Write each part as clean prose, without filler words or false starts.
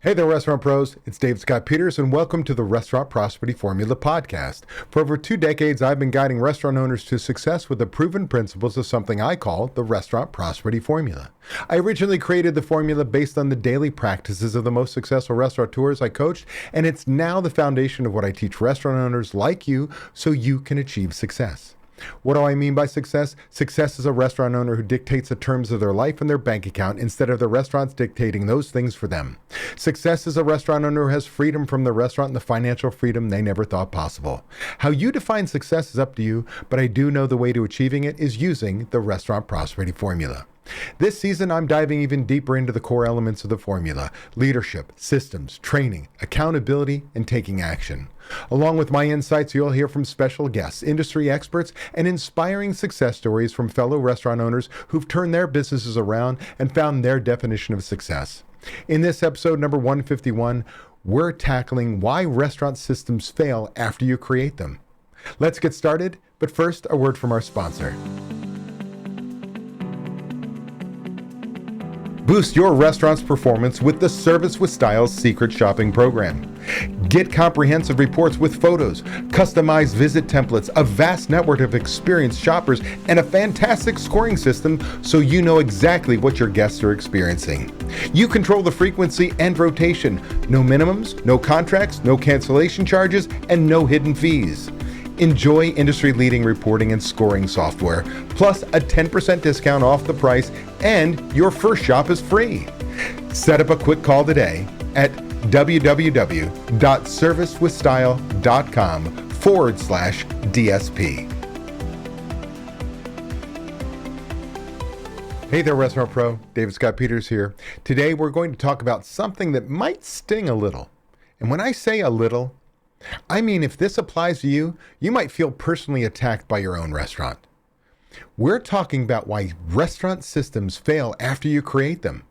Hey there, restaurant pros. It's Dave Scott Peters, and welcome to the Restaurant Prosperity Formula podcast. For over 2 decades, I've been guiding restaurant owners to success with the proven principles of something I call the Restaurant Prosperity Formula. I originally created the formula based on the daily practices of the most successful restaurateurs I coached, and it's now the foundation of what I teach restaurant owners like you so you can achieve success. What do I mean by success? Success is a restaurant owner who dictates the terms of their life and their bank account instead of the restaurants dictating those things for them. Success is a restaurant owner who has freedom from the restaurant and the financial freedom they never thought possible. How you define success is up to you, but I do know the way to achieving it is using the Restaurant Prosperity Formula. This season, I'm diving even deeper into the core elements of the formula: leadership, systems, training, accountability, and taking action. Along with my insights, you'll hear from special guests, industry experts, and inspiring success stories from fellow restaurant owners who've turned their businesses around and found their definition of success. In this episode, number 151, we're tackling why restaurant systems fail after you create them. Let's get started, but first, a word from our sponsor. Boost your restaurant's performance with the Service with Style's secret shopping program. Get comprehensive reports with photos, customized visit templates, a vast network of experienced shoppers, and a fantastic scoring system so you know exactly what your guests are experiencing. You control the frequency and rotation. No minimums, no contracts, no cancellation charges, and no hidden fees. Enjoy industry-leading reporting and scoring software, plus a 10% discount off the price, and your first shop is free. Set up a quick call today at www.servicewithstyle.com/DSP. Hey there, Restaurant Pro. David Scott Peters here. Today, we're going to talk about something that might sting a little. And when I say a little, I mean, if this applies to you, you might feel personally attacked by your own restaurant. We're talking about why restaurant systems fail after you create them.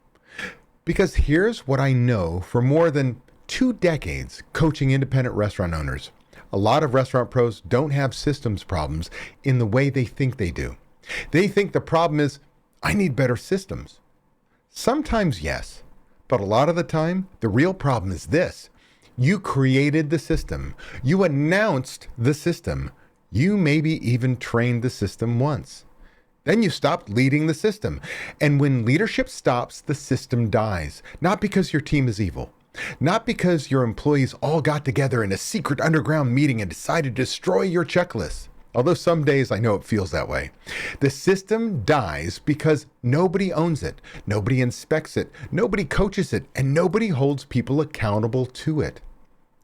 Because here's what I know for more than 2 decades coaching independent restaurant owners. A lot of restaurant pros don't have systems problems in the way they think they do. They think the problem is, I need better systems. Sometimes yes, but a lot of the time, the real problem is this. You created the system. You announced the system. You maybe even trained the system once. Then you stopped leading the system. And when leadership stops, the system dies. Not because your team is evil. Not because your employees all got together in a secret underground meeting and decided to destroy your checklist. Although some days I know it feels that way. The system dies because nobody owns it. Nobody inspects it. Nobody coaches it. And nobody holds people accountable to it.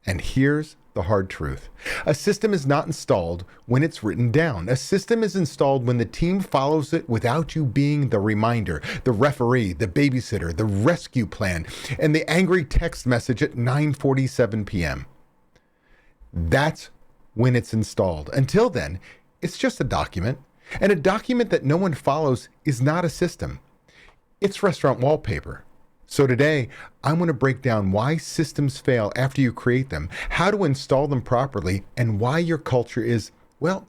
And here's the hard truth. A system is not installed when it's written down. A system is installed when the team follows it without you being the reminder, the referee, the babysitter, the rescue plan, and the angry text message at 9:47 p.m. That's when it's installed. Until then, it's just a document. And a document that no one follows is not a system. It's restaurant wallpaper. So today, I want to break down why systems fail after you create them, how to install them properly, and why your culture is, well,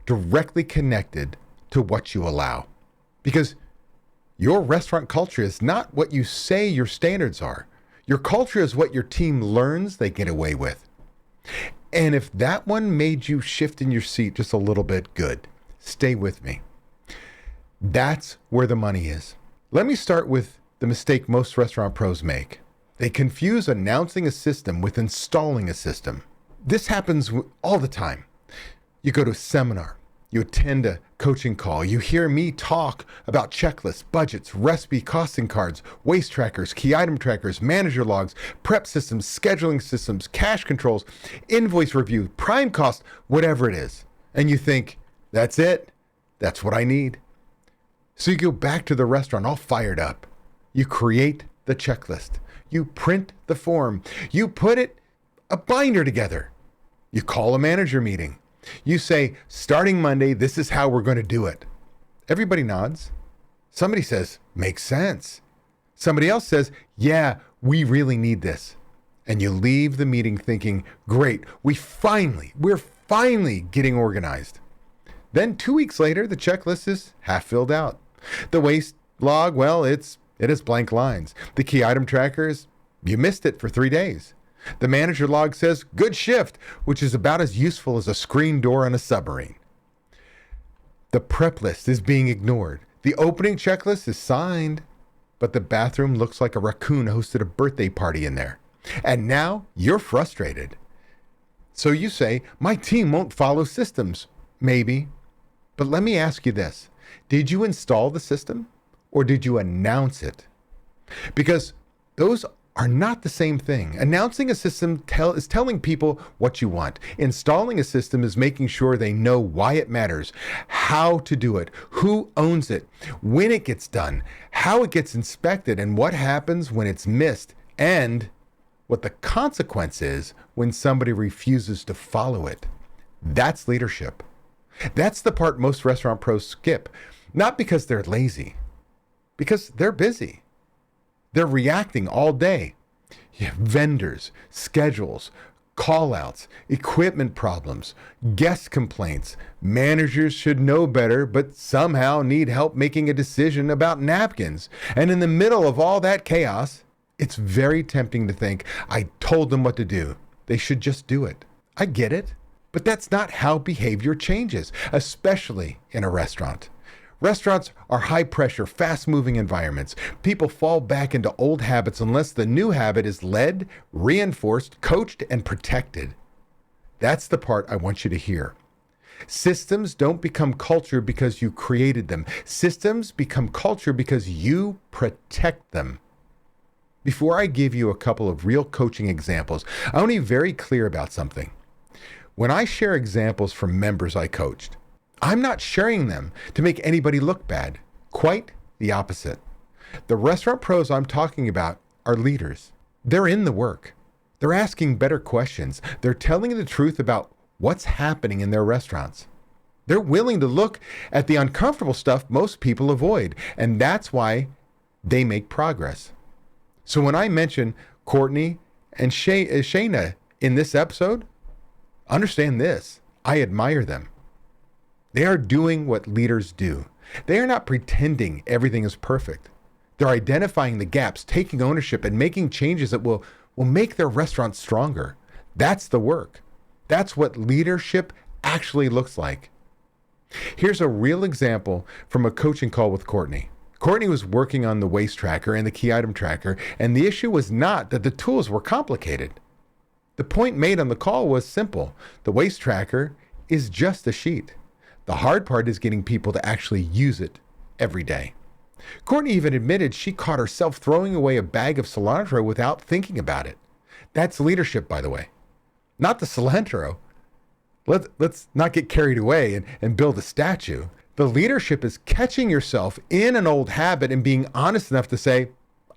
directly connected to what you allow. Because your restaurant culture is not what you say your standards are. Your culture is what your team learns they get away with. And if that one made you shift in your seat just a little bit, good. Stay with me. That's where the money is. Let me start with the mistake most restaurant pros make. They confuse announcing a system with installing a system. This happens all the time. You go to a seminar, you attend a coaching call, you hear me talk about checklists, budgets, recipe costing cards, waste trackers, key item trackers, manager logs, prep systems, scheduling systems, cash controls, invoice review, prime cost, whatever it is. And you think, that's it. That's what I need. So you go back to the restaurant all fired up. You create the checklist. You print the form. You put a binder together. You call a manager meeting. You say, starting Monday, this is how we're going to do it. Everybody nods. Somebody says, makes sense. Somebody else says, yeah, we really need this. And you leave the meeting thinking, great, we're finally getting organized. Then 2 weeks later, the checklist is half filled out. The waste log, well, it has blank lines. The key item tracker is You missed it for 3 days. The manager log says, good shift, which is about as useful as a screen door on a submarine. The prep list is being ignored. The opening checklist is signed, but the bathroom looks like a raccoon hosted a birthday party in there. And now you're frustrated. So you say, my team won't follow systems. Maybe. But let me ask you this. Did you install the system or did you announce it? Because those are not the same thing. Announcing a system is telling people what you want. Installing a system is making sure they know why it matters, how to do it, who owns it, when it gets done, how it gets inspected, and what happens when it's missed, and what the consequence is when somebody refuses to follow it. That's leadership. That's the part most restaurant pros skip, not because they're lazy, because they're busy. They're reacting all day. Vendors, schedules, call-outs, equipment problems, guest complaints. Managers should know better, but somehow need help making a decision about napkins. And in the middle of all that chaos, it's very tempting to think, I told them what to do. They should just do it. I get it, but that's not how behavior changes, especially in a restaurant. Restaurants are high-pressure, fast-moving environments. People fall back into old habits unless the new habit is led, reinforced, coached, and protected. That's the part I want you to hear. Systems don't become culture because you created them. Systems become culture because you protect them. Before I give you a couple of real coaching examples, I want to be very clear about something. When I share examples from members I coached, I'm not sharing them to make anybody look bad. Quite the opposite. The restaurant pros I'm talking about are leaders. They're in the work. They're asking better questions. They're telling the truth about what's happening in their restaurants. They're willing to look at the uncomfortable stuff most people avoid, and that's why they make progress. So when I mention Courtney and Shayna in this episode, understand this. I admire them. They are doing what leaders do. They are not pretending everything is perfect. They're identifying the gaps, taking ownership, and making changes that will make their restaurant stronger. That's the work. That's what leadership actually looks like. Here's a real example from a coaching call with Courtney. Courtney was working on the waste tracker and the key item tracker, and the issue was not that the tools were complicated. The point made on the call was simple. The waste tracker is just a sheet. The hard part is getting people to actually use it every day. Courtney even admitted she caught herself throwing away a bag of cilantro without thinking about it. That's leadership, by the way. Not the cilantro. Let's not get carried away and build a statue. The leadership is catching yourself in an old habit and being honest enough to say,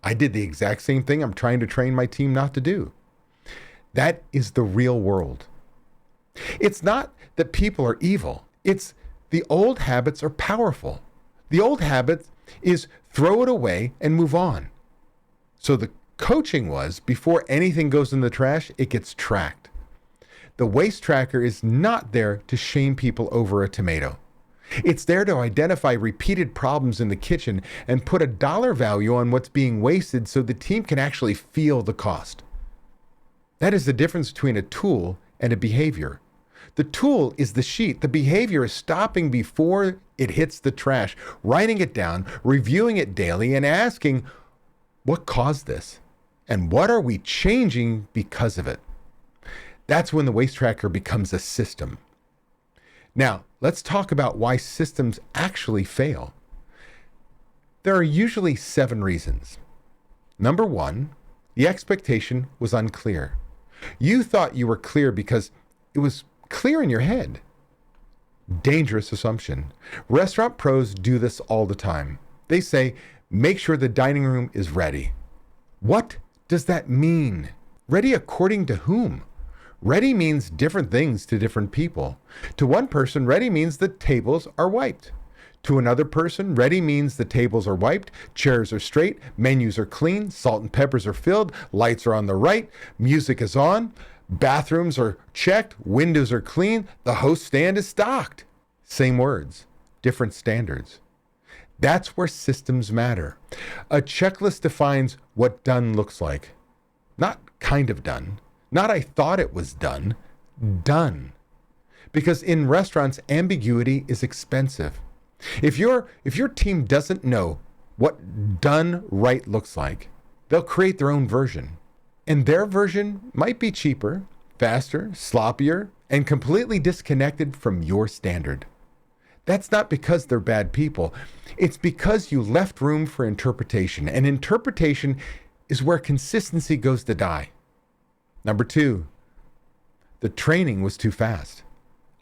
I did the exact same thing I'm trying to train my team not to do. That is the real world. It's not that people are evil. It's the old habits are powerful. The old habit is throw it away and move on. So the coaching was, before anything goes in the trash, it gets tracked. The waste tracker is not there to shame people over a tomato. It's there to identify repeated problems in the kitchen and put a dollar value on what's being wasted so the team can actually feel the cost. That is the difference between a tool and a behavior. The tool is the sheet. The behavior is stopping before it hits the trash, writing it down, reviewing it daily, and asking, what caused this? And what are we changing because of it? That's when the waste tracker becomes a system. Now, let's talk about why systems actually fail. There are usually 7 reasons. Number 1, the expectation was unclear. You thought you were clear because it was clear in your head. Dangerous assumption. Restaurant pros do this all the time. They say, make sure the dining room is ready. What does that mean? Ready according to whom? Ready means different things to different people. To one person, ready means the tables are wiped. To another person, ready means the tables are wiped, chairs are straight, menus are clean, salt and peppers are filled, lights are on the right, music is on, bathrooms are checked, windows are clean, the host stand is stocked. Same words, different standards. That's where systems matter. A checklist defines what done looks like. Not kind of done. Not I thought it was done. Done. Because in restaurants, ambiguity is expensive. If your team doesn't know what done right looks like, they'll create their own version. And their version might be cheaper, faster, sloppier, and completely disconnected from your standard. That's not because they're bad people. It's because you left room for interpretation. And interpretation is where consistency goes to die. Number 2, the training was too fast.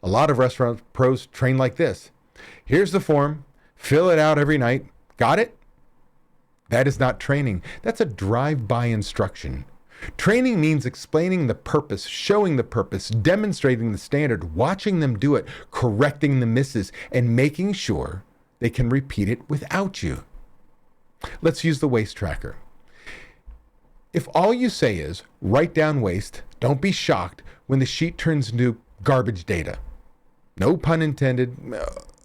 A lot of restaurant pros train like this. Here's the form. Fill it out every night. Got it? That is not training. That's a drive-by instruction. Training means explaining the purpose, showing the purpose, demonstrating the standard, watching them do it, correcting the misses, and making sure they can repeat it without you. Let's use the waste tracker. If all you say is, write down waste, don't be shocked when the sheet turns into garbage data. No pun intended.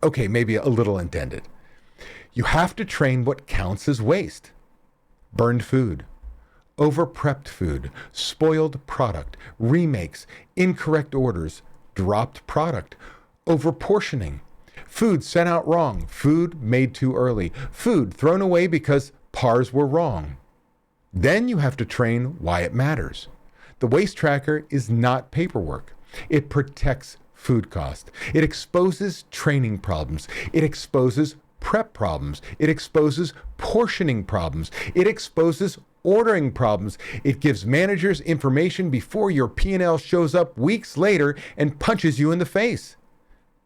Okay, maybe a little intended. You have to train what counts as waste. Burned food, over-prepped food, spoiled product, remakes, incorrect orders, dropped product, over-portioning, food sent out wrong, food made too early, food thrown away because pars were wrong. Then you have to train why it matters. The waste tracker is not paperwork. It protects food cost. It exposes training problems. It exposes prep problems. It exposes portioning problems. It exposes ordering problems. It gives managers information before your P&L shows up weeks later and punches you in the face.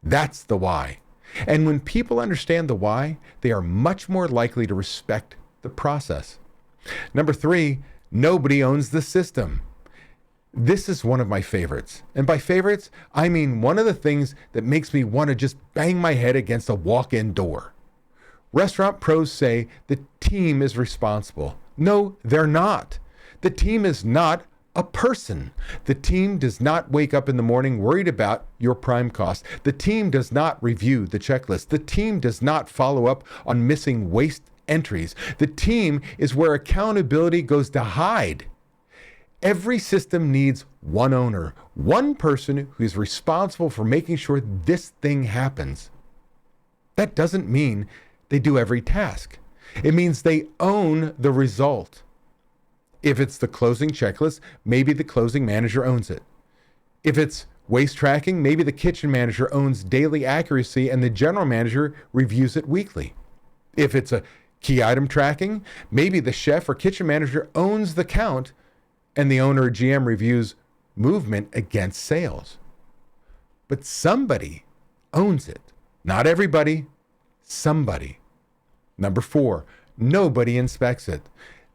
That's the why. And when people understand the why, they are much more likely to respect the process. Number 3, nobody owns the system. This is one of my favorites. And by favorites, I mean one of the things that makes me want to just bang my head against a walk-in door. Restaurant pros say the team is responsible. No, they're not. The team is not a person. The team does not wake up in the morning worried about your prime cost. The team does not review the checklist. The team does not follow up on missing waste entries. The team is where accountability goes to hide. Every system needs one owner, one person who is responsible for making sure this thing happens. That doesn't mean they do every task. It means they own the result. If it's the closing checklist, maybe the closing manager owns it. If it's waste tracking, maybe the kitchen manager owns daily accuracy and the general manager reviews it weekly. If it's a key item tracking, maybe the chef or kitchen manager owns the count and the owner or GM reviews movement against sales. But somebody owns it. Not everybody, somebody. Number 4, nobody inspects it.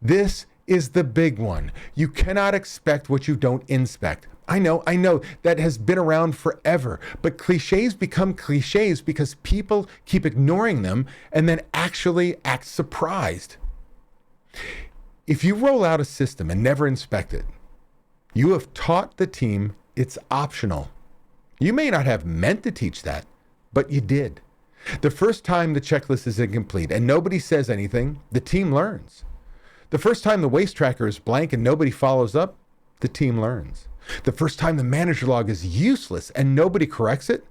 This is the big one. You cannot expect what you don't inspect. I know that has been around forever, but cliches become cliches because people keep ignoring them and then actually act surprised. If you roll out a system and never inspect it, you have taught the team it's optional. You may not have meant to teach that, but you did. The first time the checklist is incomplete and nobody says anything, the team learns. The first time the waste tracker is blank and nobody follows up, the team learns. The first time the manager log is useless and nobody corrects it,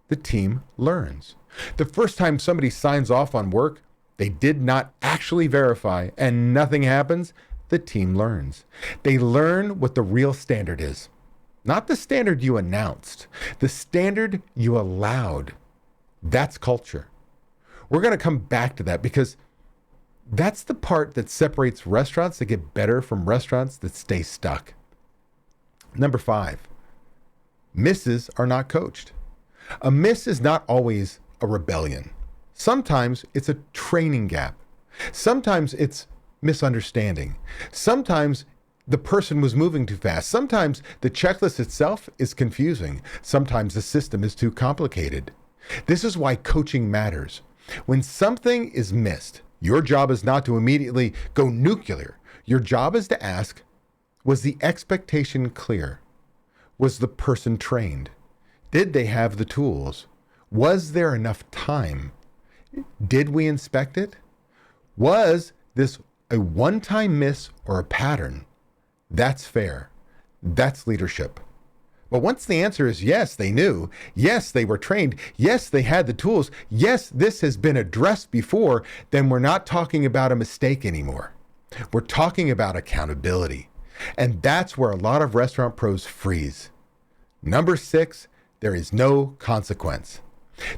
the team learns. The first time somebody signs off on work they did not actually verify and nothing happens, the team learns. They learn what the real standard is. Not the standard you announced, the standard you allowed. That's culture. We're going to come back to that because that's the part that separates restaurants that get better from restaurants that stay stuck. Number 5, misses are not coached. A miss is not always a rebellion. Sometimes it's a training gap. Sometimes it's misunderstanding. Sometimes the person was moving too fast. Sometimes the checklist itself is confusing. Sometimes the system is too complicated. This is why coaching matters. When something is missed, your job is not to immediately go nuclear. Your job is to ask, was the expectation clear? Was the person trained? Did they have the tools? Was there enough time? Did we inspect it? Was this a one-time miss or a pattern? That's fair. That's leadership. But once the answer is yes, they knew, yes, they were trained, yes, they had the tools, yes, this has been addressed before, then we're not talking about a mistake anymore. We're talking about accountability. And that's where a lot of restaurant pros freeze. Number 6, there is no consequence.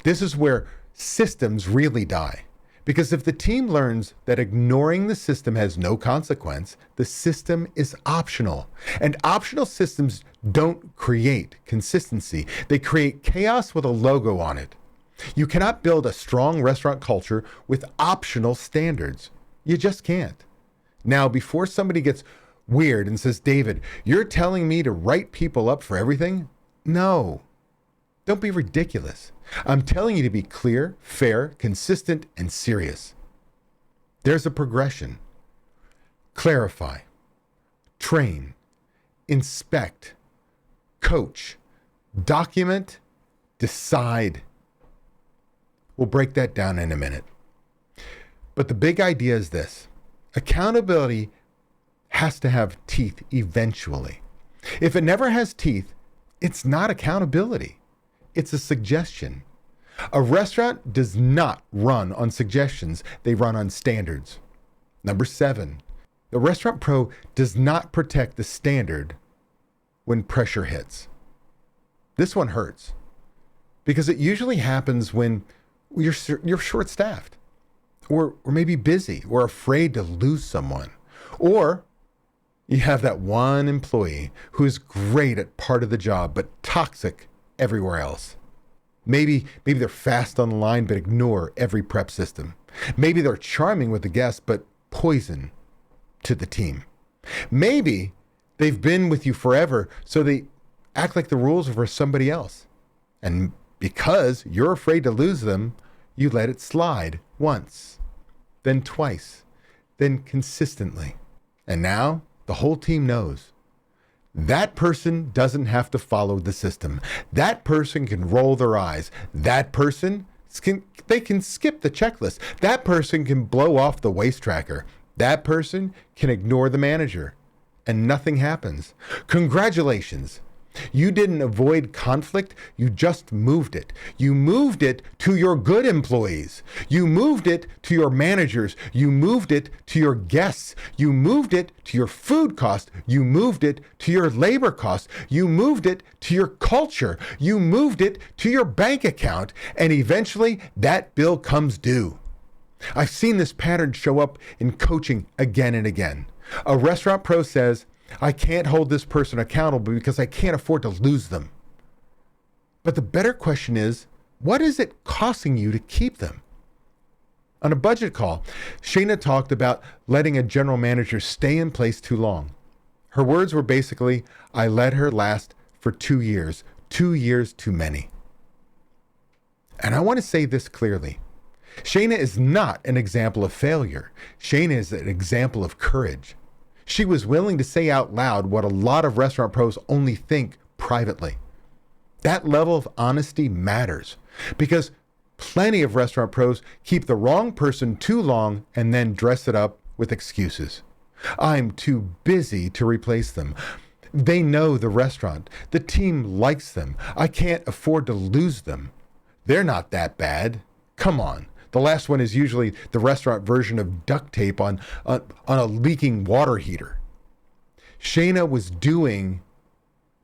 This is where systems really die. Because if the team learns that ignoring the system has no consequence, the system is optional. And optional systems don't create consistency. They create chaos with a logo on it. You cannot build a strong restaurant culture with optional standards. You just can't. Now, before somebody gets weird and says, David, you're telling me to write people up for everything? No. Don't be ridiculous. I'm telling you to be clear, fair, consistent, and serious. There's a progression. Clarify, train, inspect, coach, document, decide. We'll break that down in a minute. But the big idea is this. Accountability has to have teeth eventually. If it never has teeth, it's not accountability. It's a suggestion. A restaurant does not run on suggestions. They run on standards. Number 7, the restaurant pro does not protect the standard when pressure hits. This one hurts because it usually happens when you're short-staffed or maybe busy or afraid to lose someone, or you have that one employee who is great at part of the job but toxic everywhere else. Maybe they're fast on the line but ignore every prep system. Maybe they're charming with the guests but poison to the team. Maybe they've been with you forever so they act like the rules are for somebody else. And because you're afraid to lose them, you let it slide once, then twice, then consistently. And now the whole team knows. That person doesn't have to follow the system. That person can roll their eyes. That person they can skip the checklist. That person can blow off the waste tracker. That person can ignore the manager and nothing happens. Congratulations. You didn't avoid conflict, you just moved it. You moved it to your good employees. You moved it to your managers. You moved it to your guests. You moved it to your food cost. You moved it to your labor cost. You moved it to your culture. You moved it to your bank account. And eventually that bill comes due. I've seen this pattern show up in coaching again and again. A restaurant pro says, I can't hold this person accountable because I can't afford to lose them. But the better question is, what is it costing you to keep them? On a budget call, Shayna talked about letting a general manager stay in place too long. Her words were basically, I let her last for 2 years, 2 years too many. And I want to say this clearly. Shayna is not an example of failure. Shayna is an example of courage. She was willing to say out loud what a lot of restaurant pros only think privately. That level of honesty matters because plenty of restaurant pros keep the wrong person too long and then dress it up with excuses. I'm too busy to replace them. They know the restaurant. The team likes them. I can't afford to lose them. They're not that bad. Come on. The last one is usually the restaurant version of duct tape on a leaking water heater. Shayna was doing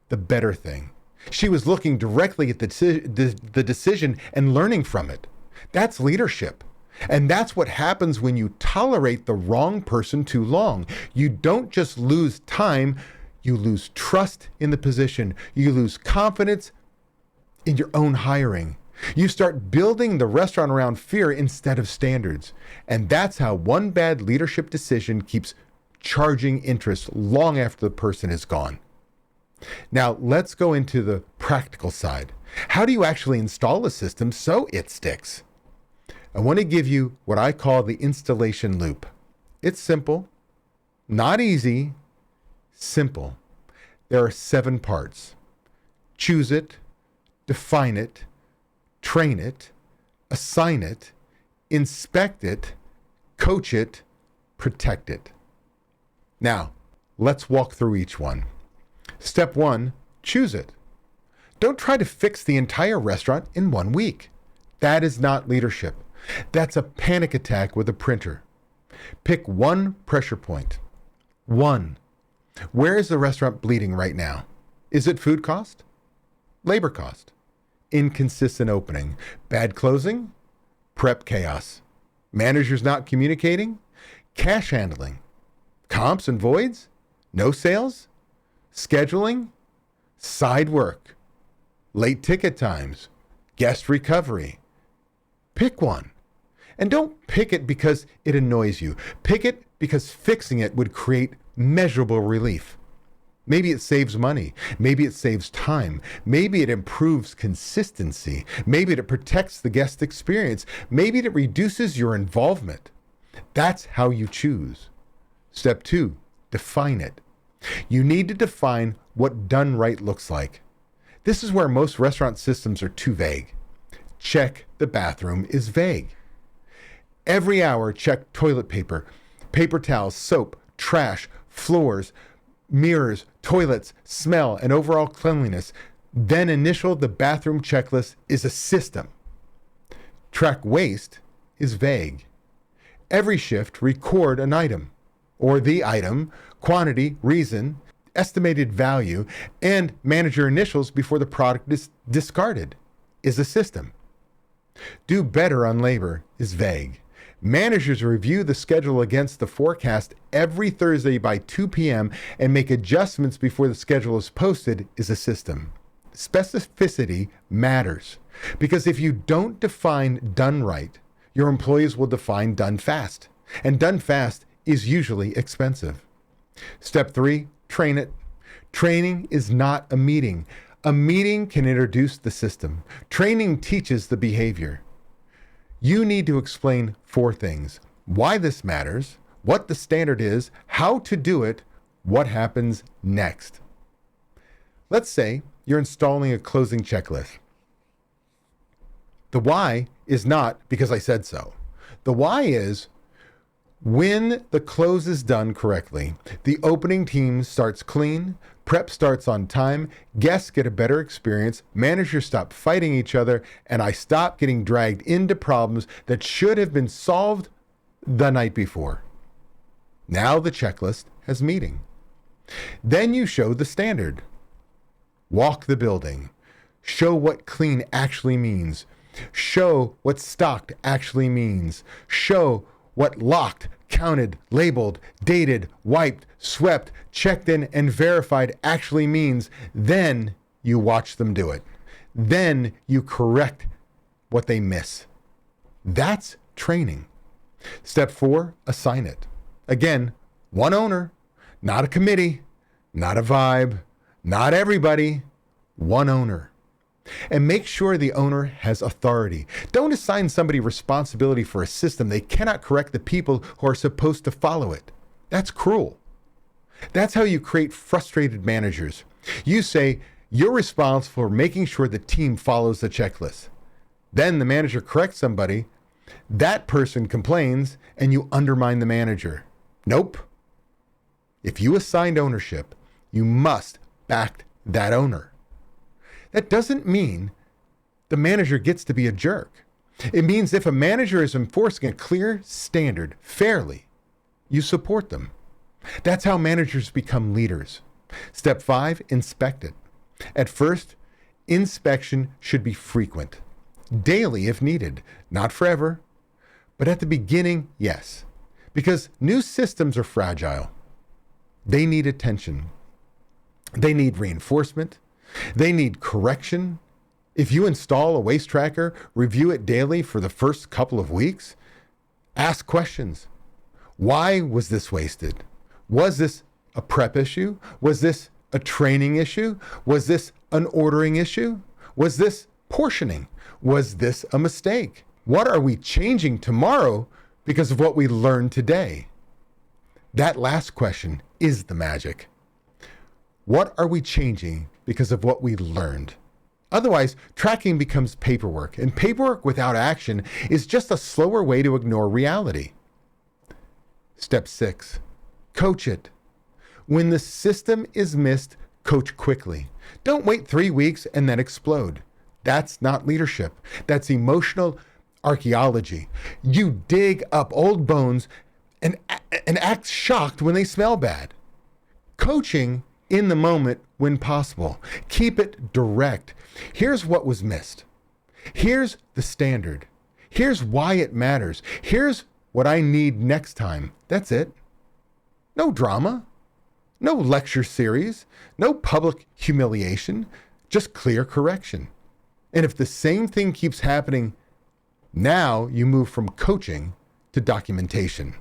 the better thing. She was looking directly at the decision and learning from it. That's leadership. And that's what happens when you tolerate the wrong person too long. You don't just lose time, you lose trust in the position. You lose confidence in your own hiring. You start building the restaurant around fear instead of standards. And that's how one bad leadership decision keeps charging interest long after the person is gone. Now, let's go into the practical side. How do you actually install a system so it sticks? I want to give you what I call the installation loop. It's simple, not easy, simple. There are 7 parts. Choose it, define it, train it, assign it, inspect it, coach it, protect it. Now, Let's walk through each one. Step 1, choose it. Don't try to fix the entire restaurant in 1 week. That is not leadership. That's a panic attack with a printer. Pick one pressure point. One. Where is the restaurant bleeding right now? Is it food cost? Labor cost? Inconsistent opening? Bad closing? Prep chaos? Managers not communicating? Cash handling? Comps and voids? No sales? Scheduling? Side work? Late ticket times? Guest recovery? Pick one. And don't pick it because it annoys you. Pick it because fixing it would create measurable relief. Maybe it saves money. Maybe it saves time. Maybe it improves consistency. Maybe it protects the guest experience. Maybe it reduces your involvement. That's how you choose. Step 2, define it. You need to define what done right looks like. This is where most restaurant systems are too vague. Check the bathroom is vague. Every hour, check toilet paper, paper towels, soap, trash, floors, mirrors, toilets, smell, and overall cleanliness. Then initial the bathroom checklist is a system. Track waste is vague. Every shift, record an item, or the item, quantity, reason, estimated value, and manager initials before the product is discarded is a system. Do better on labor is vague. Managers review the schedule against the forecast every Thursday by 2 p.m. and make adjustments before the schedule is posted is a system. Specificity matters because if you don't define done right, your employees will define done fast. And done fast is usually expensive. Step 3, train it. Training is not a meeting. A meeting can introduce the system. Training teaches the behavior. You need to explain 4 things: why this matters, what the standard is, how to do it, what happens next. Let's say you're installing a closing checklist. The why is not because I said so. The why is when the close is done correctly, the opening team starts clean, prep starts on time, guests get a better experience, managers stop fighting each other, and I stop getting dragged into problems that should have been solved the night before. Now the checklist has meaning. Then you show the standard. Walk the building. Show what clean actually means. Show what stocked actually means. Show what locked, counted, labeled, dated, wiped, swept, checked in, and verified actually means. Then you watch them do it. Then you correct what they miss. That's training. Step 4, assign it. Again, one owner, not a committee, not a vibe, not everybody, one owner. And make sure the owner has authority. Don't assign somebody responsibility for a system they cannot correct the people who are supposed to follow it. That's cruel. That's how you create frustrated managers. You say you're responsible for making sure the team follows the checklist. Then the manager corrects somebody. That person complains and you undermine the manager. Nope. If you assigned ownership, you must back that owner. That doesn't mean the manager gets to be a jerk. It means if a manager is enforcing a clear standard fairly, you support them. That's how managers become leaders. Step 5, inspect it. At first, inspection should be frequent, daily if needed, not forever. But at the beginning, yes, because new systems are fragile. They need attention. They need reinforcement. They need correction. If you install a waste tracker, review it daily for the first couple of weeks. Ask questions. Why was this wasted? Was this a prep issue? Was this a training issue? Was this an ordering issue? Was this portioning? Was this a mistake? What are we changing tomorrow because of what we learned today? That last question is the magic. What are we changing because of what we learned? Otherwise, tracking becomes paperwork, and paperwork without action is just a slower way to ignore reality. Step 6, coach it. When the system is missed, coach quickly. Don't wait 3 weeks and then explode. That's not leadership. That's emotional archaeology. You dig up old bones and act shocked when they smell bad. Coaching in the moment when possible. Keep it direct. Here's what was missed. Here's the standard. Here's why it matters. Here's what I need next time. That's it. No drama. No lecture series. No public humiliation. Just clear correction. And if the same thing keeps happening, now you move from coaching to documentation.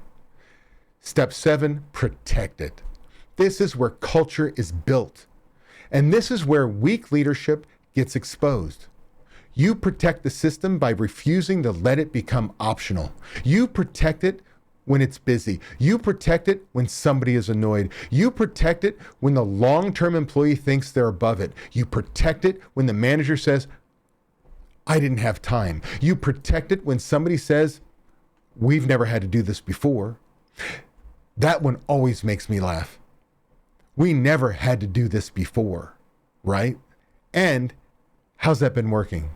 Step 7, protect it. This is where culture is built. And this is where weak leadership gets exposed. You protect the system by refusing to let it become optional. You protect it when it's busy. You protect it when somebody is annoyed. You protect it when the long-term employee thinks they're above it. You protect it when the manager says, I didn't have time. You protect it when somebody says, we've never had to do this before. That one always makes me laugh. We never had to do this before, right? And how's that been working?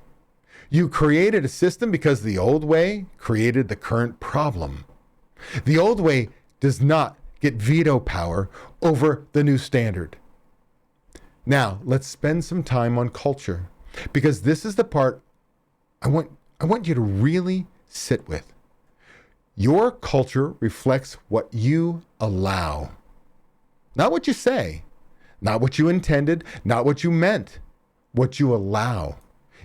You created a system because the old way created the current problem. The old way does not get veto power over the new standard. Now, let's spend some time on culture, because this is the part I want you to really sit with. Your culture reflects what you allow. Not what you say, not what you intended, not what you meant, what you allow.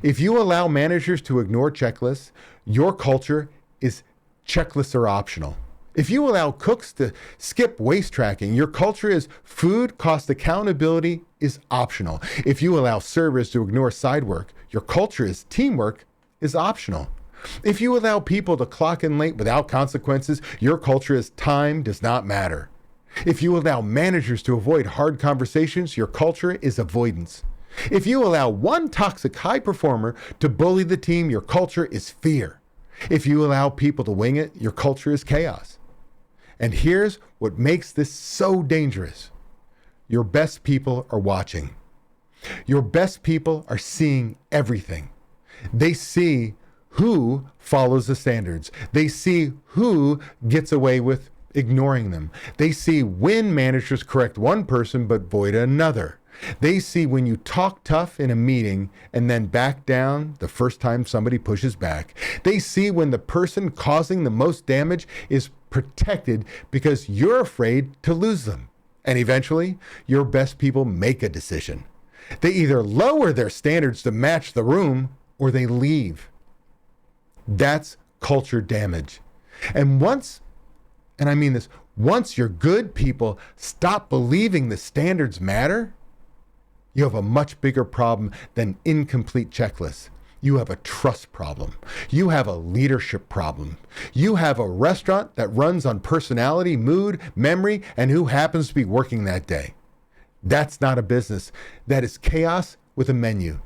If you allow managers to ignore checklists, your culture is checklists are optional. If you allow cooks to skip waste tracking, your culture is food cost accountability is optional. If you allow servers to ignore side work, your culture is teamwork is optional. If you allow people to clock in late without consequences, your culture is time does not matter. If you allow managers to avoid hard conversations, your culture is avoidance. If you allow one toxic high performer to bully the team, your culture is fear. If you allow people to wing it, your culture is chaos. And here's what makes this so dangerous. Your best people are watching. Your best people are seeing everything. They see who follows the standards. They see who gets away with ignoring them. They see when managers correct one person but void another. They see when you talk tough in a meeting and then back down the first time somebody pushes back. They see when the person causing the most damage is protected because you're afraid to lose them. And eventually, your best people make a decision. They either lower their standards to match the room or they leave. That's culture damage. And once your good people stop believing the standards matter, you have a much bigger problem than incomplete checklists. You have a trust problem. You have a leadership problem. You have a restaurant that runs on personality, mood, memory, and who happens to be working that day. That's not a business. That is chaos with a menu.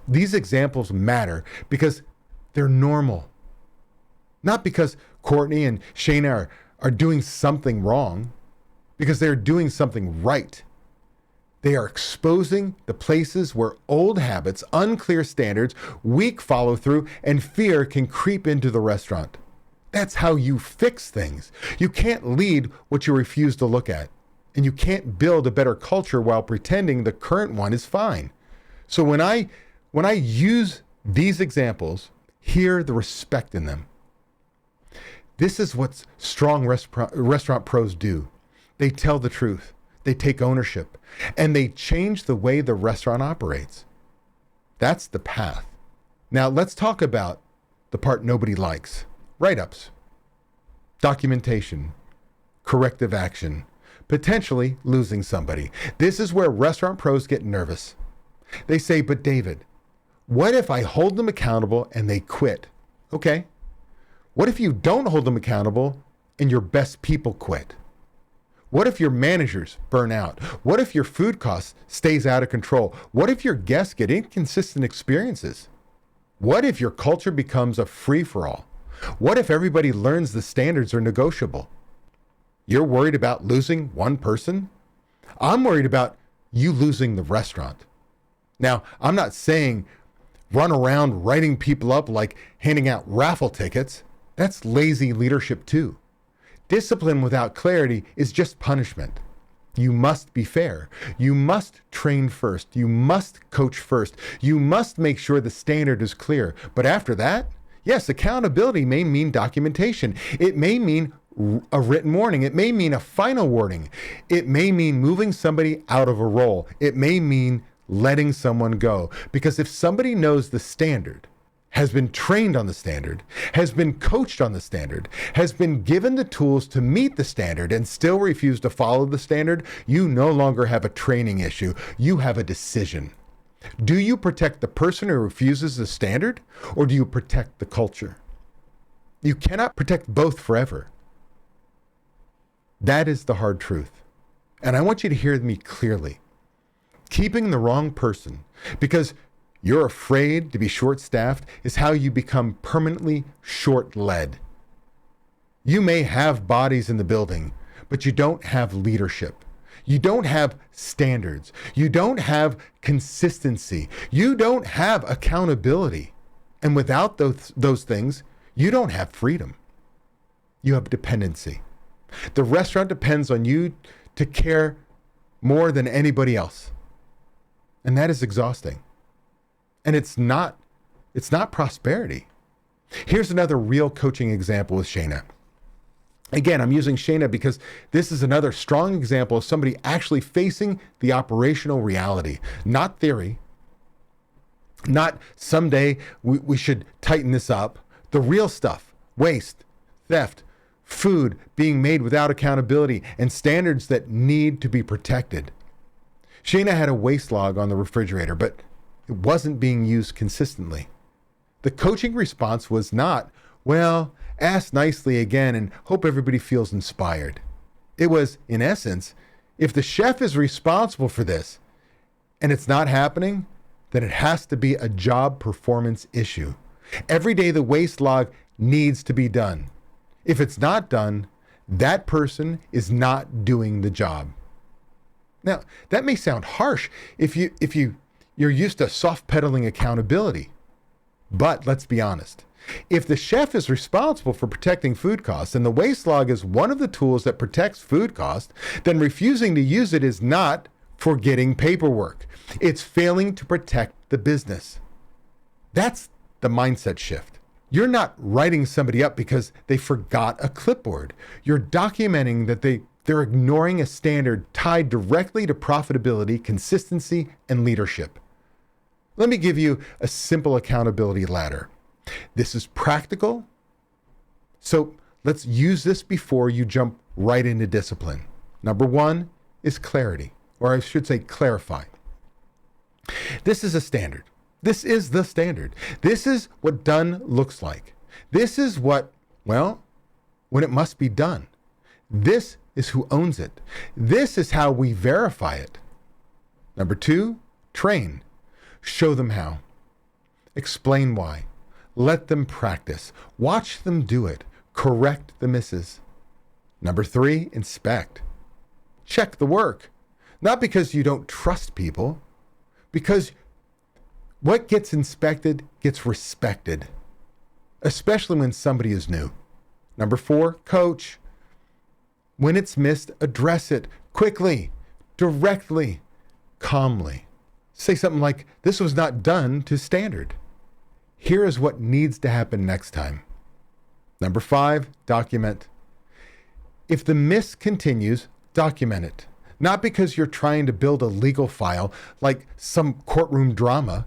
These examples matter because they're normal. Not because Courtney and Shayna are doing something wrong, because they're doing something right. They are exposing the places where old habits, unclear standards, weak follow through, and fear can creep into the restaurant. That's how you fix things. You can't lead what you refuse to look at. And you can't build a better culture while pretending the current one is fine. So when I use these examples, hear the respect in them. This is what strong restaurant pros do. They tell the truth. They take ownership. And they change the way the restaurant operates. That's the path. Now let's talk about the part nobody likes. Write-ups, documentation, corrective action, potentially losing somebody. This is where restaurant pros get nervous. They say, but David, what if I hold them accountable and they quit? Okay. What if you don't hold them accountable and your best people quit? What if your managers burn out? What if your food cost stays out of control? What if your guests get inconsistent experiences? What if your culture becomes a free-for-all? What if everybody learns the standards are negotiable? You're worried about losing one person? I'm worried about you losing the restaurant. Now, I'm not saying run around writing people up like handing out raffle tickets. That's lazy leadership too. Discipline without clarity is just punishment. You must be fair. You must train first. You must coach first. You must make sure the standard is clear. But after that, yes, accountability may mean documentation. It may mean a written warning. It may mean a final warning. It may mean moving somebody out of a role. It may mean letting someone go. Because if somebody knows the standard, has been trained on the standard, has been coached on the standard, has been given the tools to meet the standard and still refuse to follow the standard, you no longer have a training issue. You have a decision. Do you protect the person who refuses the standard, or do you protect the culture? You cannot protect both forever. That is the hard truth. And I want you to hear me clearly. Keeping the wrong person because you're afraid to be short-staffed is how you become permanently short-led. You may have bodies in the building, but you don't have leadership. You don't have standards. You don't have consistency. You don't have accountability. And without those things, you don't have freedom. You have dependency. The restaurant depends on you to care more than anybody else. And that is exhausting. And it's not prosperity. Here's another real coaching example with Shayna. Again, I'm using Shayna because this is another strong example of somebody actually facing the operational reality, not theory, not someday we should tighten this up. The real stuff, waste, theft, food being made without accountability, and standards that need to be protected. Shayna had a waste log on the refrigerator, but it wasn't being used consistently. The coaching response was not, well, ask nicely again and hope everybody feels inspired. It was, in essence, if the chef is responsible for this and it's not happening, then it has to be a job performance issue. Every day the waste log needs to be done. If it's not done, that person is not doing the job. Now, that may sound harsh if you're used to soft pedaling accountability. But let's be honest. If the chef is responsible for protecting food costs and the waste log is one of the tools that protects food costs, then refusing to use it is not forgetting paperwork. It's failing to protect the business. That's the mindset shift. You're not writing somebody up because they forgot a clipboard. You're documenting that they're ignoring a standard tied directly to profitability, consistency, and leadership. Let me give you a simple accountability ladder. This is practical, so let's use this before you jump right into discipline. Number one is clarity, or I should say clarify. This is a standard. This is the standard. This is what done looks like. This is what, well, when it must be done. This is who owns it. This is how we verify it. Number two, train. Show them how. Explain why. Let them practice. Watch them do it. Correct the misses. Number three, inspect. Check the work. Not because you don't trust people, because what gets inspected gets respected, especially when somebody is new. Number four, coach. When it's missed, address it quickly, directly, calmly. Say something like, this was not done to standard. Here is what needs to happen next time. Number five, document. If the miss continues, document it. Not because you're trying to build a legal file like some courtroom drama.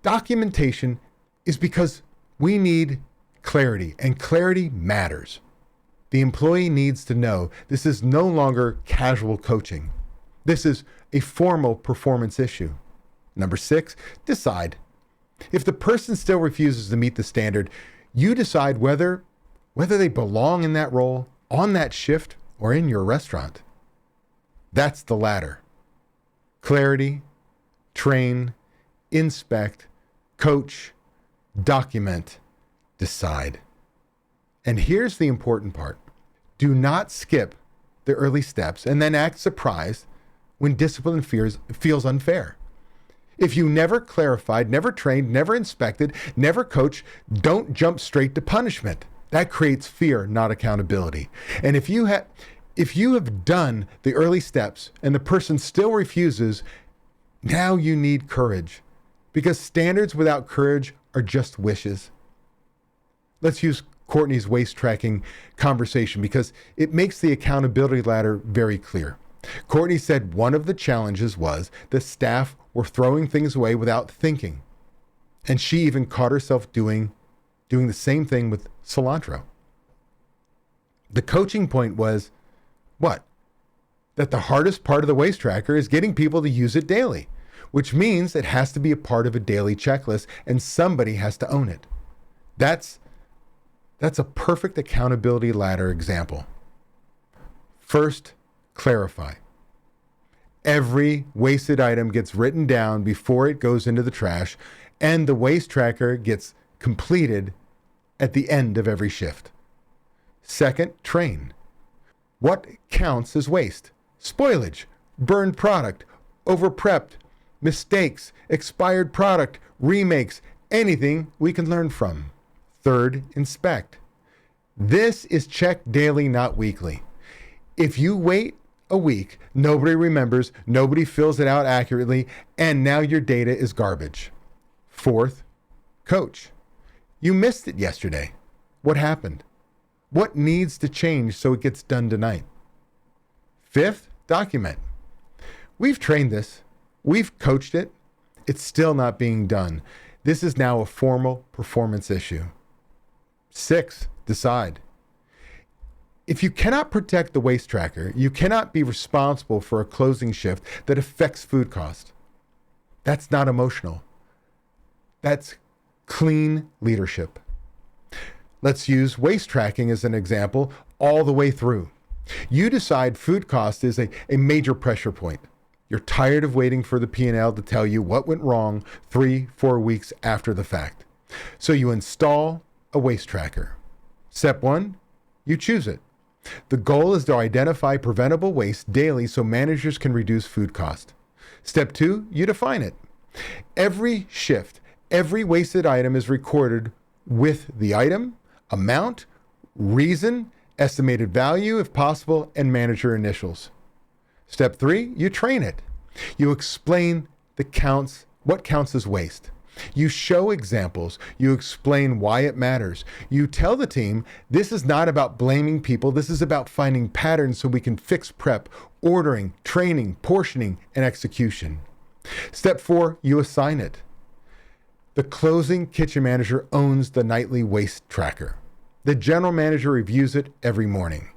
Documentation is because we need clarity, and clarity matters. The employee needs to know this is no longer casual coaching. This is a formal performance issue. Number six, decide. If the person still refuses to meet the standard, you decide whether they belong in that role, on that shift, or in your restaurant. That's the ladder. Clarity, train, inspect, coach, document, decide. And here's the important part. Do not skip the early steps and then act surprised when discipline feels unfair. If you never clarified, never trained, never inspected, never coached, don't jump straight to punishment. That creates fear, not accountability. And if you have done the early steps and the person still refuses, now you need courage, because standards without courage are just wishes. Let's use Courtney's waist tracking conversation because it makes the accountability ladder very clear. Courtney said one of the challenges was the staff were throwing things away without thinking. And she even caught herself doing the same thing with cilantro. The coaching point was what? That the hardest part of the waist tracker is getting people to use it daily, which means it has to be a part of a daily checklist and somebody has to own it. That's a perfect accountability ladder example. First, clarify. Every wasted item gets written down before it goes into the trash, and the waste tracker gets completed at the end of every shift. Second, train. What counts as waste? Spoilage, burned product, over-prepped, mistakes, expired product, remakes, anything we can learn from. Third, inspect. This is checked daily, not weekly. If you wait a week, nobody remembers, nobody fills it out accurately, and now your data is garbage. Fourth, coach. You missed it yesterday. What happened? What needs to change so it gets done tonight? Fifth, document. We've trained this. We've coached it. It's still not being done. This is now a formal performance issue. Sixth, decide. If you cannot protect the waste tracker, you cannot be responsible for a closing shift that affects food cost. That's not emotional. That's clean leadership. Let's use waste tracking as an example all the way through. You decide food cost is a major pressure point. You're tired of waiting for the P&L to tell you what went wrong 3-4 weeks after the fact. So you install a waste tracker. Step 1, you choose it. The goal is to identify preventable waste daily so managers can reduce food cost. Step 2, you define it. Every shift, every wasted item is recorded with the item, amount, reason, estimated value if possible, and manager initials. Step 3, you train it. You explain what counts as waste. You show examples. You explain why it matters. You tell the team this is not about blaming people. This is about finding patterns so we can fix prep, ordering, training, portioning, and execution. Step 4, you assign it. The closing kitchen manager owns the nightly waste tracker. The general manager reviews it every morning.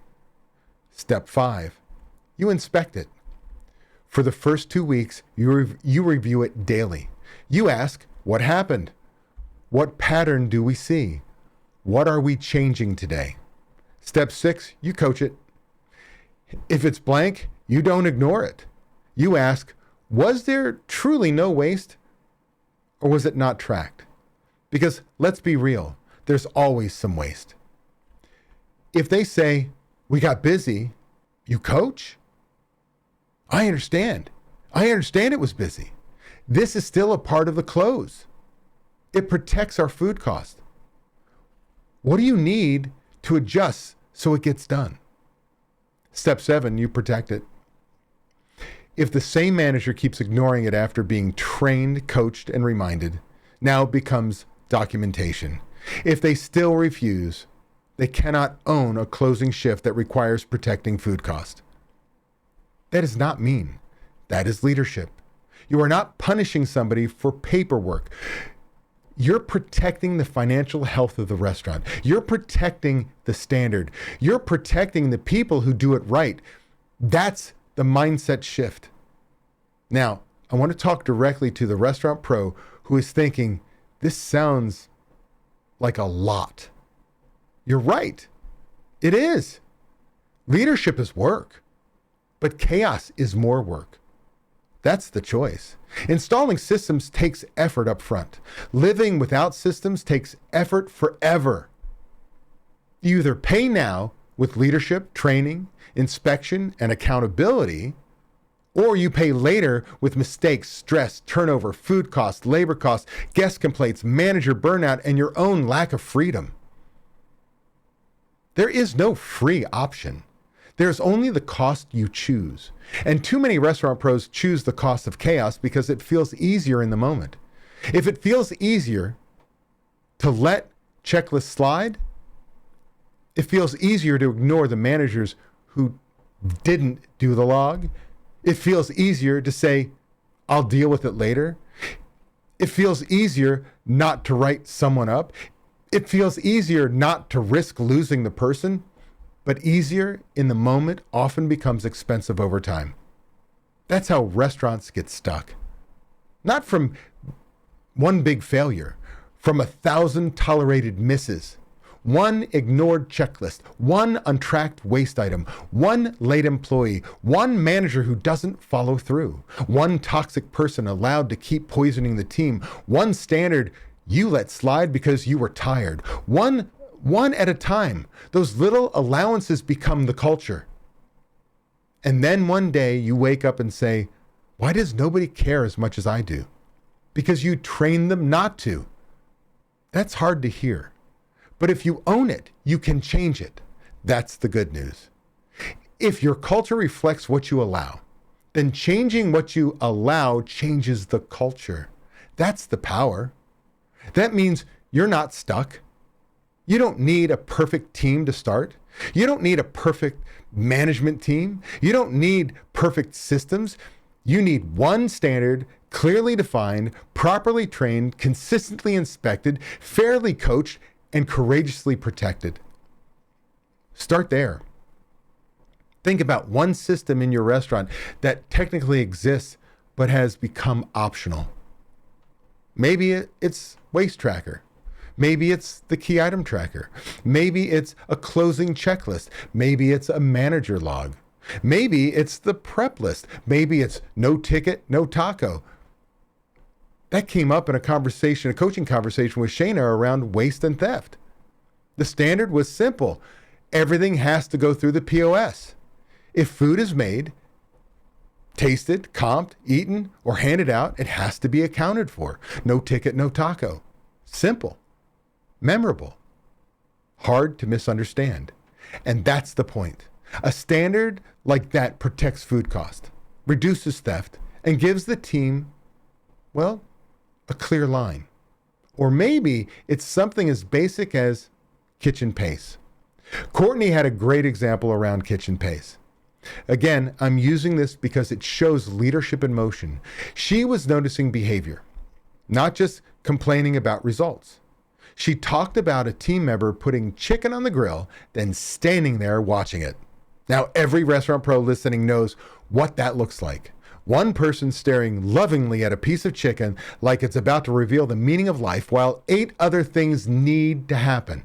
Step 5, you inspect it. For the first 2 weeks, you review it daily. You ask, what happened? What pattern do we see? What are we changing today? Step 6, you coach it. If it's blank, you don't ignore it. You ask, was there truly no waste? Or was it not tracked? Because let's be real, there's always some waste. If they say, we got busy, you coach? I understand. It was busy. This is still a part of the close. It protects our food cost. What do you need to adjust so it gets done? Step 7, you protect it. If the same manager keeps ignoring it after being trained, coached, and reminded, now it becomes documentation. If they still refuse, they cannot own a closing shift that requires protecting food cost. That is not mean. That is leadership. You are not punishing somebody for paperwork. You're protecting the financial health of the restaurant. You're protecting the standard. You're protecting the people who do it right. That's the mindset shift. Now, I want to talk directly to the restaurant pro who is thinking, this sounds like a lot. You're right. It is. Leadership is work, but chaos is more work. That's the choice. Installing systems takes effort up front. Living without systems takes effort forever. You either pay now with leadership, training, inspection, and accountability, Or you pay later with mistakes, stress, turnover, food costs, labor costs, guest complaints, manager burnout, and your own lack of freedom. There is no free option. There's only the cost you choose. And too many restaurant pros choose the cost of chaos because it feels easier in the moment. If it feels easier to let checklists slide, it feels easier to ignore the managers who didn't do the log. It feels easier to say, I'll deal with it later. It feels easier not to write someone up. It feels easier not to risk losing the person, but easier in the moment often becomes expensive over time. That's how restaurants get stuck. Not from one big failure, from 1,000 tolerated misses, one ignored checklist, one untracked waste item, one late employee, one manager who doesn't follow through, one toxic person allowed to keep poisoning the team, one standard you let slide because you were tired, one at a time. Those little allowances become the culture. And then one day you wake up and say, why does nobody care as much as I do? Because you train them not to. That's hard to hear. But if you own it, you can change it. That's the good news. If your culture reflects what you allow, then changing what you allow changes the culture. That's the power. That means you're not stuck. You don't need a perfect team to start. You don't need a perfect management team. You don't need perfect systems. You need one standard, clearly defined, properly trained, consistently inspected, fairly coached, and courageously protected. Start there. Think about one system in your restaurant that technically exists but has become optional. Maybe it's Waste Tracker. Maybe it's the key item tracker. Maybe it's a closing checklist. Maybe it's a manager log. Maybe it's the prep list. Maybe it's no ticket, no taco. That came up in a coaching conversation with Shayna around waste and theft. The standard was simple. Everything has to go through the POS. If food is made, tasted, comped, eaten, or handed out, it has to be accounted for. No ticket, no taco. Simple. Memorable. Hard to misunderstand. And that's the point. A standard like that protects food cost, reduces theft, and gives the team, well, a clear line. Or maybe it's something as basic as kitchen pace. Courtney had a great example around kitchen pace. Again, I'm using this because it shows leadership in motion. She was noticing behavior, not just complaining about results. She talked about a team member putting chicken on the grill, then standing there watching it. Now, every restaurant pro listening knows what that looks like. One person staring lovingly at a piece of chicken like it's about to reveal the meaning of life, while 8 other things need to happen.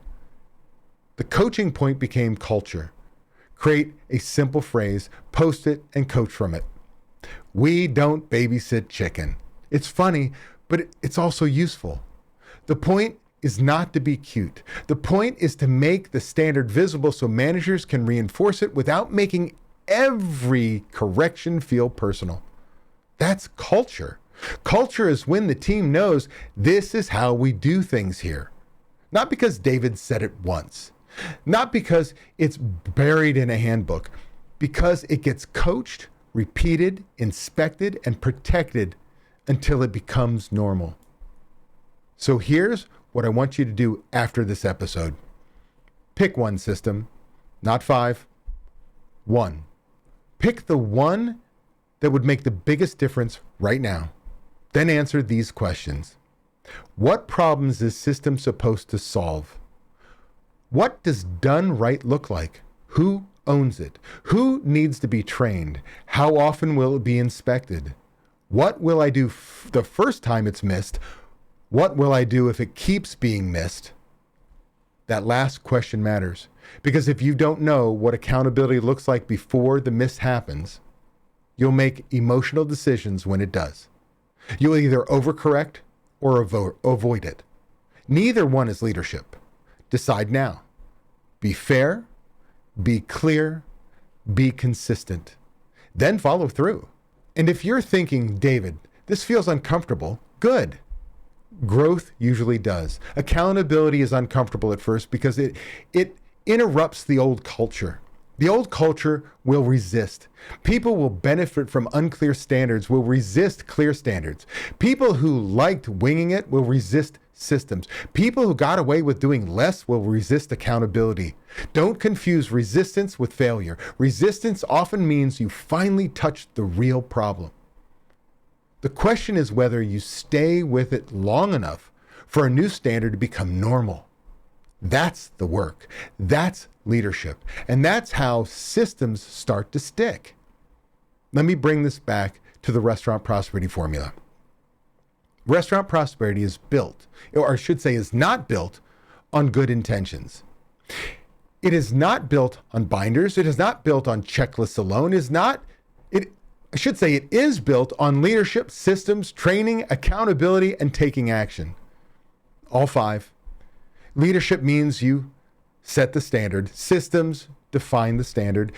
The coaching point became culture. Create a simple phrase, post it, and coach from it. We don't babysit chicken. It's funny, but it's also useful. The point is not to be cute. The point is to make the standard visible so managers can reinforce it without making every correction feel personal. That's culture. Culture is when the team knows this is how we do things here. Not because David said it once. Not because it's buried in a handbook. Because it gets coached, repeated, inspected, and protected until it becomes normal. So here's what I want you to do after this episode. Pick one system, not 5. 1. Pick the one that would make the biggest difference right now. Then answer these questions. What problems is system supposed to solve? What does done right look like? Who owns it? Who needs to be trained? How often will it be inspected? What will I do the first time it's missed? What will I do if it keeps being missed? That last question matters, because if you don't know what accountability looks like before the miss happens, you'll make emotional decisions when it does. You'll either overcorrect or avoid it. Neither one is leadership. Decide now. Be fair, be clear, be consistent. Then follow through. And if you're thinking, David, this feels uncomfortable, good. Growth usually does. Accountability is uncomfortable at first because it interrupts the old culture. The old culture will resist. People will benefit from unclear standards, will resist clear standards. People who liked winging it will resist systems. People who got away with doing less will resist accountability. Don't confuse resistance with failure. Resistance often means you finally touched the real problem. The question is whether you stay with it long enough for a new standard to become normal. That's the work. That's leadership. And that's how systems start to stick. Let me bring this back to the restaurant prosperity formula. Restaurant prosperity is built, or I should say is not built on good intentions. It is not built on binders. It is not built on checklists alone. It is built on leadership, systems, training, accountability, and taking action. All five. Leadership means you set the standard. Systems define the standard.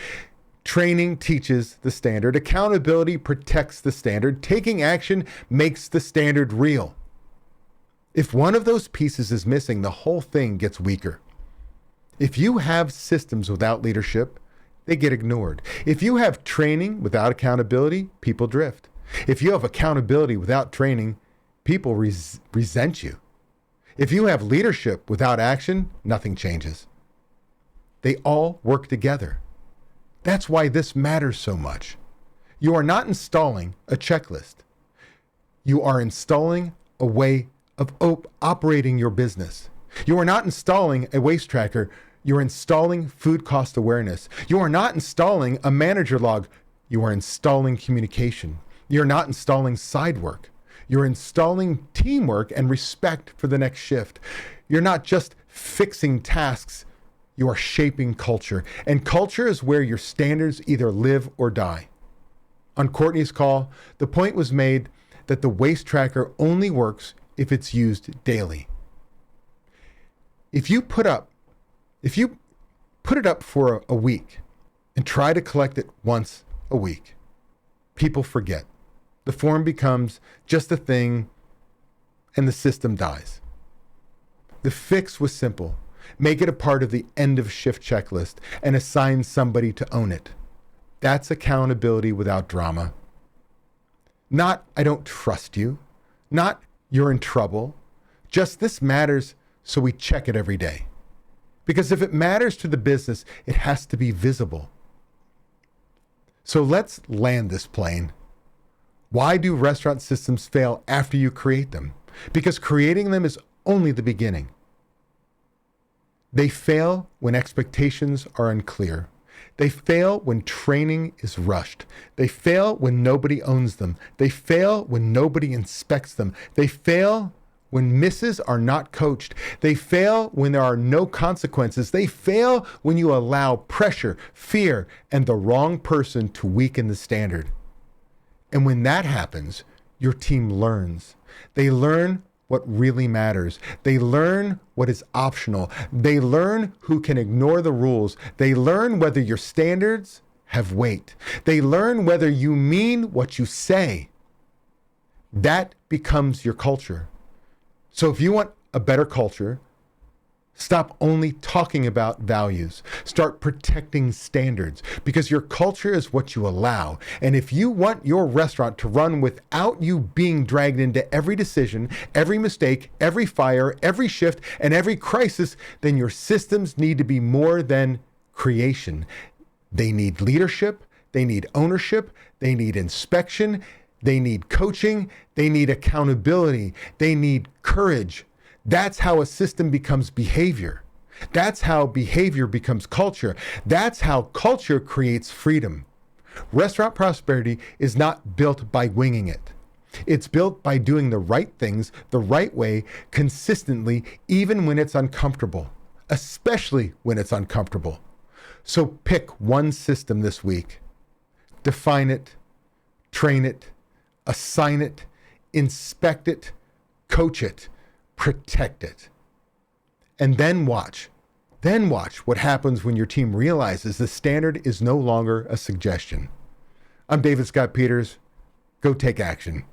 Training teaches the standard. Accountability protects the standard. Taking action makes the standard real. If one of those pieces is missing, the whole thing gets weaker. If you have systems without leadership, they get ignored. If you have training without accountability, people drift. If you have accountability without training, people resent you. If you have leadership without action, nothing changes. They all work together. That's why this matters so much. You are not installing a checklist. You are installing a way of operating your business. You are not installing a waste tracker. You're installing food cost awareness. You are not installing a manager log. You are installing communication. You're not installing side work. You're installing teamwork and respect for the next shift. You're not just fixing tasks. You are shaping culture. And culture is where your standards either live or die. On Courtney's call, the point was made that the waste tracker only works if it's used daily. If you put it up for a week and try to collect it once a week, people forget. The form becomes just a thing and the system dies. The fix was simple. Make it a part of the end of shift checklist and assign somebody to own it. That's accountability without drama. Not, I don't trust you. Not, you're in trouble. Just this matters, so we check it every day. Because if it matters to the business, it has to be visible. So let's land this plane. Why do restaurant systems fail after you create them? Because creating them is only the beginning. They fail when expectations are unclear. They fail when training is rushed. They fail when nobody owns them. They fail when nobody inspects them. They fail when misses are not coached. They fail when there are no consequences. They fail when you allow pressure, fear, and the wrong person to weaken the standard. And when that happens, your team learns. They learn what really matters. They learn what is optional. They learn who can ignore the rules. They learn whether your standards have weight. They learn whether you mean what you say. That becomes your culture. So if you want a better culture, stop only talking about values. Start protecting standards, because your culture is what you allow. And if you want your restaurant to run without you being dragged into every decision, every mistake, every fire, every shift, and every crisis, then your systems need to be more than creation. They need leadership. They need ownership. They need inspection. They need coaching. They need accountability. They need courage. That's how a system becomes behavior. That's how behavior becomes culture. That's how culture creates freedom. Restaurant prosperity is not built by winging it. It's built by doing the right things the right way, consistently, even when it's uncomfortable, especially when it's uncomfortable. So pick one system this week. Define it, train it, assign it, inspect it, coach it, protect it. And then watch what happens when your team realizes the standard is no longer a suggestion. I'm David Scott Peters. Go take action.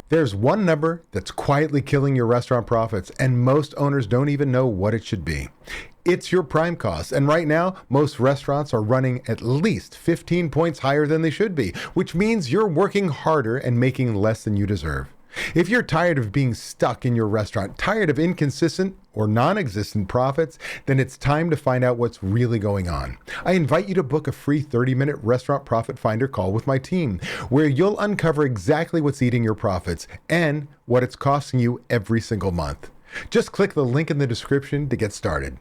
There's one number that's quietly killing your restaurant profits, and most owners don't even know what it should be. It's your prime cost, and right now, most restaurants are running at least 15 points higher than they should be, which means you're working harder and making less than you deserve. If you're tired of being stuck in your restaurant, tired of inconsistent or non-existent profits, then it's time to find out what's really going on. I invite you to book a free 30-minute restaurant profit finder call with my team, where you'll uncover exactly what's eating your profits and what it's costing you every single month. Just click the link in the description to get started.